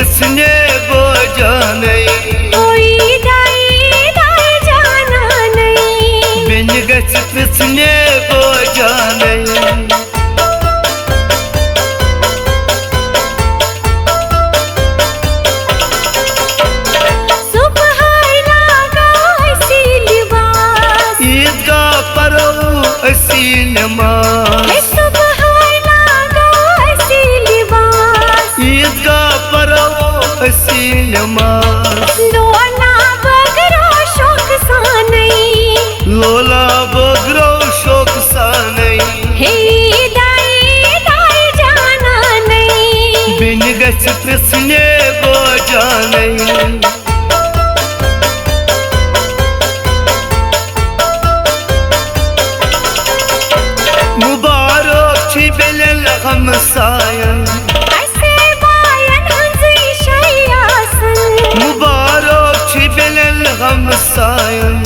प्रश्ने बोझा नहीं, कोई दाई दाई जाना नहीं, बिन गच प्रश्ने बोझा नहीं। नमाज सुबह लागा ऐसी लिबास, ईद का पर्व ऐसी नमाज। लोला बगरो शौक सा नहीं, लोला बगरो शौक सा नहीं, हे दाई दाई जाना नहीं, बिन गच प्रश्ने बोझा नहीं। हमसायन ऐसे बायन हंसी शयासन, मुबारक छी बेलन हमसायन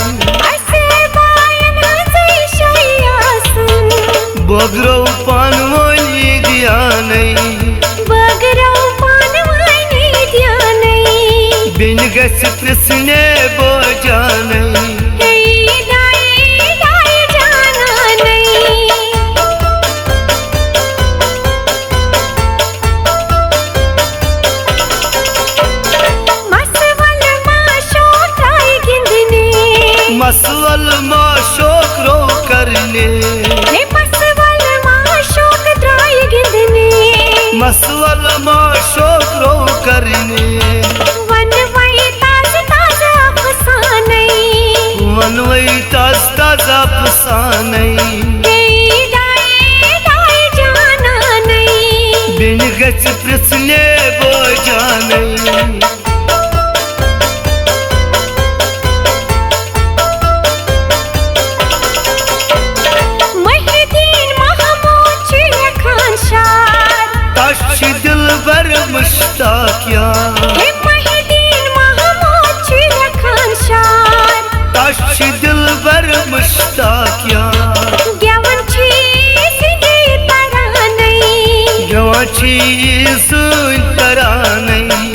ऐसे बायन हंसी शयासन, बगरो पानवानी दिया नहीं, बगरो पानवानी दिया नहीं, बिन गच प्रश्ने बोझा नहीं। मसवल माशोक रो करने, मसवल माशोक त्राय गिंदने, मसवल माशोक रो करने, वनवई ताज ताजा अफसाने, वनवई ताज ताजा अफसाने, दाई दाई जाना नहीं, बिन गच प्रश्ने बोझा नहीं। दिल बर मुश्ताक यार, महिदीन महमूद चिर खान शार, ताश दिल बर मुश्ताक यार, गवन छी सिंगी तरह नहीं, गवन छी सुन तरह नहीं,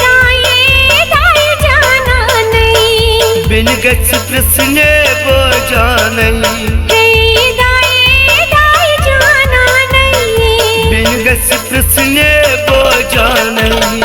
दाई जाना नहीं, बिन गच प्रश्ने बोझा नहीं, दाई जाना नहीं, बिन गच प्रश्ने बोझा नहीं।